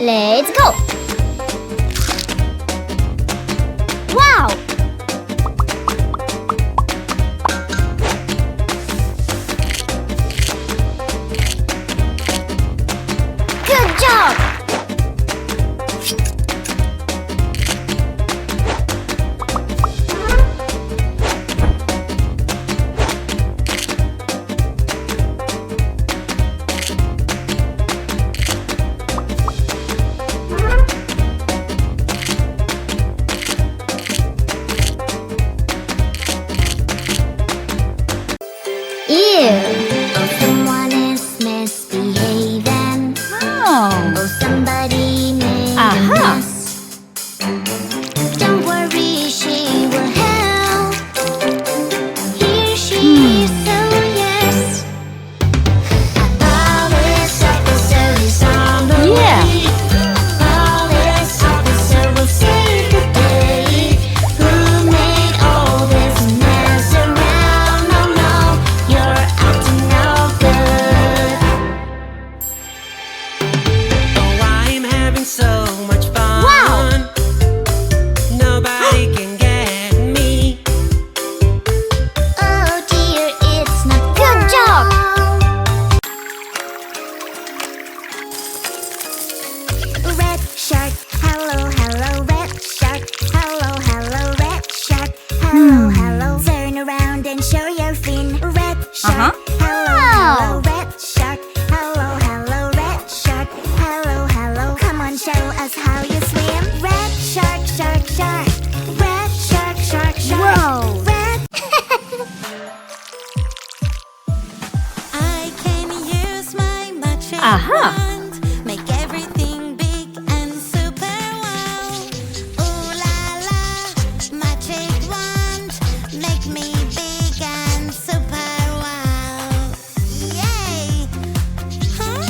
Let's go! Wow! Good job! Oh, someone is misbehaving. Oh, somebody made a mess. Don't worry, she will help. Here she is, so yes. Police officer is on the way. Police officer will save the day. Who made all this mess around? Oh no, you're acting no good. Oh, I'm having so much fun. Wow. Nobody can get me. Oh dear, it's not good job. Red shark, hello, hello, red shark, hello, hello, red shark, hello, hello. Turn around and show your fin. Red shark, hello, hello, red shark, hello, hello, red shark, hello, hello. Come on, show us how you swim. Red shark, shark, shark, red shark, shark, shark. Whoa. Red. I can use my magic wand, make everything big and super wow. Ooh la la, magic wand, make me big and super wow. Yay! Huh?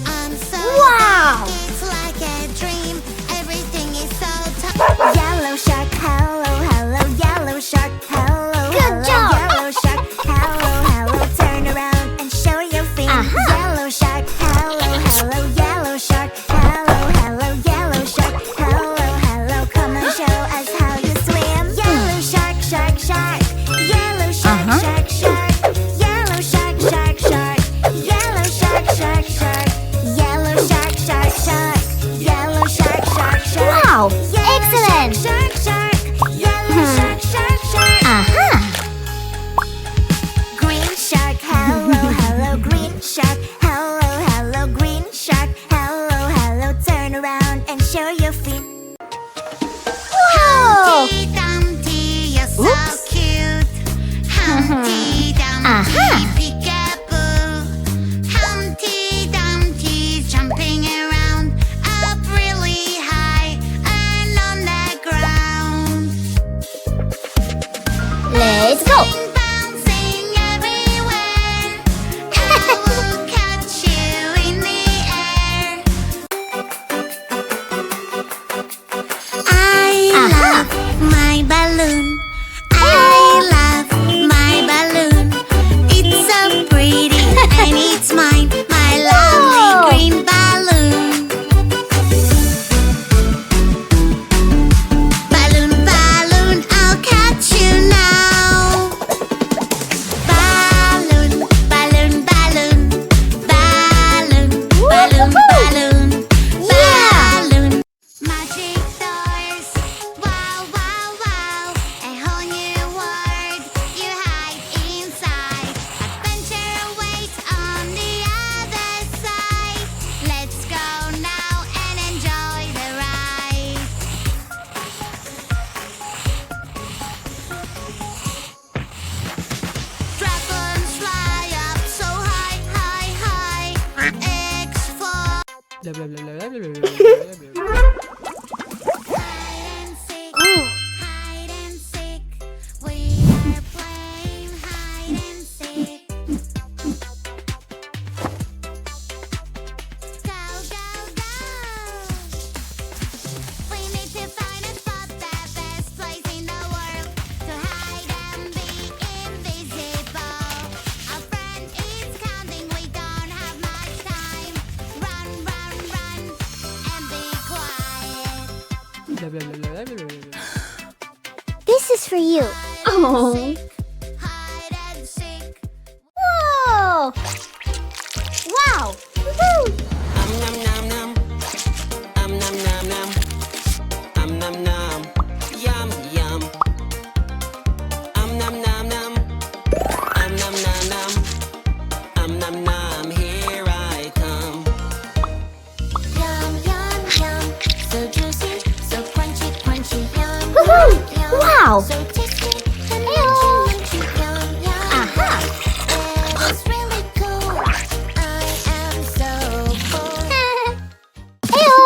I'm so Wow. big, it's like a dream. Everything is so tough. Yellow shark, hello, hello, yellow shark, hello, good job. Yellow shark, hello, hello, turn around and show your fin. Yellow shark, hello, hello, yellow shark, hello, hello, yellow shark, hello, hello, come and show us how you swim. Yellow shark, shark, shark, yellow shark, shark, shark, yellow shark, shark, shark, yellow shark, shark, shark, yellow shark, shark, shark, yellow shark, shark, shark. Wow, excellent! Shark, shark, yellow shark, shark, shark. Green shark, hello, hello, green shark, hello, hello, green shark, hello, hello, turn around and show your feet. Whoa! Humpty Dumpty, you're so Oops. cute. Humpty Dumpty, peekaboo. Humpty Dumpty, jumping around up really high and on the ground. Let's go! Bouncing everywhere. I will catch you in the air. I love my balloon. I love my balloon. It's so pretty and it's mine, my lovely green balloon. Balloon, balloon, I'll catch you now. Balloon, balloon, balloon, balloon, balloon, balloon, balloon. Magic doors, wow, wow, wow. A whole new world you hide inside. Adventure awaits on the other side. Let's go now and enjoy the ride. Dragons fly up so high, high, high. Eggs fall. Hide and seek. We are playing hide and seek. Go, go, go. We need to find a spot, the best place in the world to hide and be invisible. Our friend is counting, we don't have much time. Run, run, run. This is for you. Oh. Hide and seek. Whoa! Wow! Woohoo! Nom nom nom. Nom nom nom. Nom nom. Yum yum. Nom nom nom. Nom nom nom. Here I come. Yum, yum, yum. So juicy, so crunchy, crunchy. Yum, Woohoo! yum, yum. Wow! So tasty and munchy, munchy. Yum, yum, Aha! yum. It is really cool. I am so full. Heyo!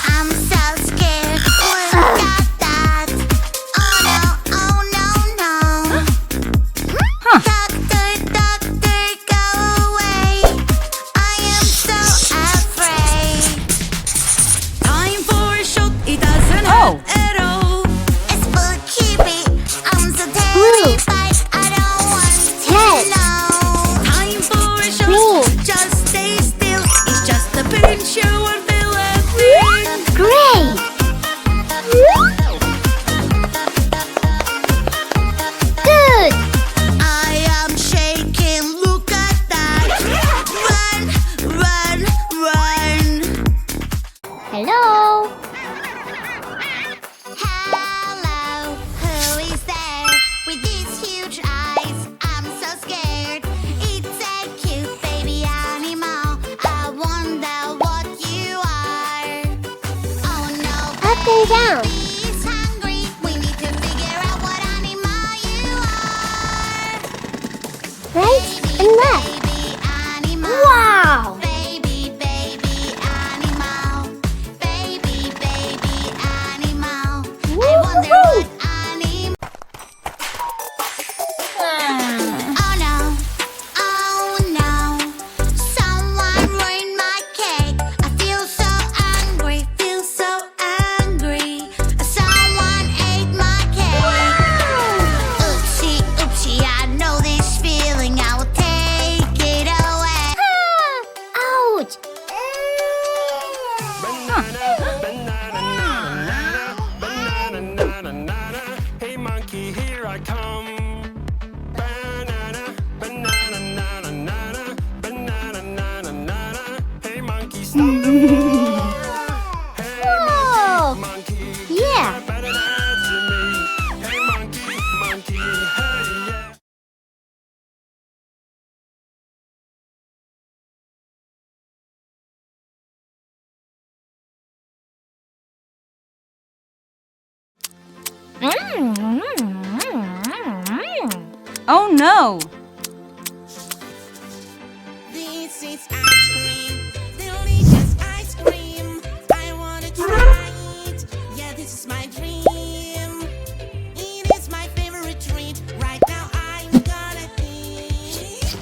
I'm so scared. Look at that. Oh no, no. Doctor, doctor, go away. I am so afraid. Time for a shot, it doesn't Oh. hurt at all. It's full creepy. I'm so terrified. I don't want to Yes. know. Time for a shot, Cool. just stay still. It's just a pinch, you won't feel a thing. Great! Good! I am shaking, look at that. Run, run, run. Hello! Hello, who is there with these huge eyes? I'm so scared. It's a cute baby animal. I wonder what you are. Oh no, Up and down. baby's hungry. We need to figure out what animal you are. Right and left. Baby animal. Wow! Baby, baby animal. Baby, baby animal. I wonder Woohoo! what animal. Oh no, oh no. Someone ruined my cake. I feel so angry, feel so angry. Someone ate my cake. Oopsie, oopsie, I know this feeling. I will take it away. Ouch! Banana. Hey monkey, here I come. Banana. Hey monkey, stop the floor. Whoa! Monkey, Yeah! better answer me. Hey monkey, hey yeah. Oh no! This is ice cream, delicious ice cream. I wanna try it. Yeah, this is my dream. It is my favorite treat. Right now I'm gonna eat.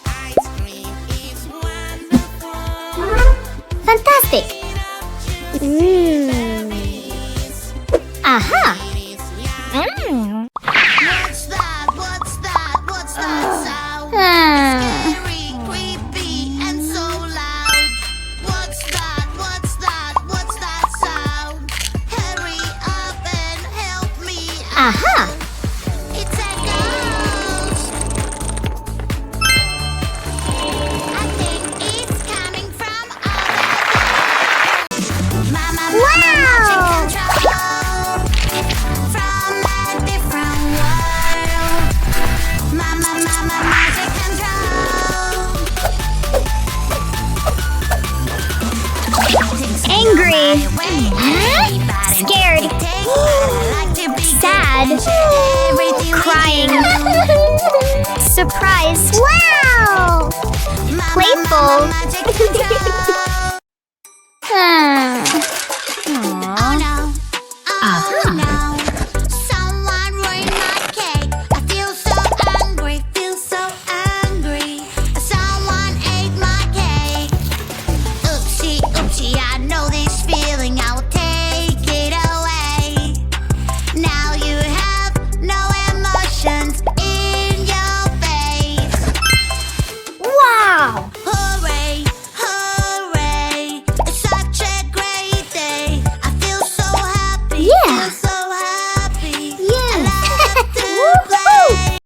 Ice cream is wonderful. Fantastic! Mmm. Aha! Mmm. What's that? What's that? What's that sound? Scary, creepy, and so loud. What's that? What's that? What's that sound? Hurry up and help me out. Aha! It's a ghost. I think it's coming from over there. Mama, Wow! magic control from a different world. Mama, magic control. Angry. Scared. Sad. Crying. Surprised. Wow! Playful.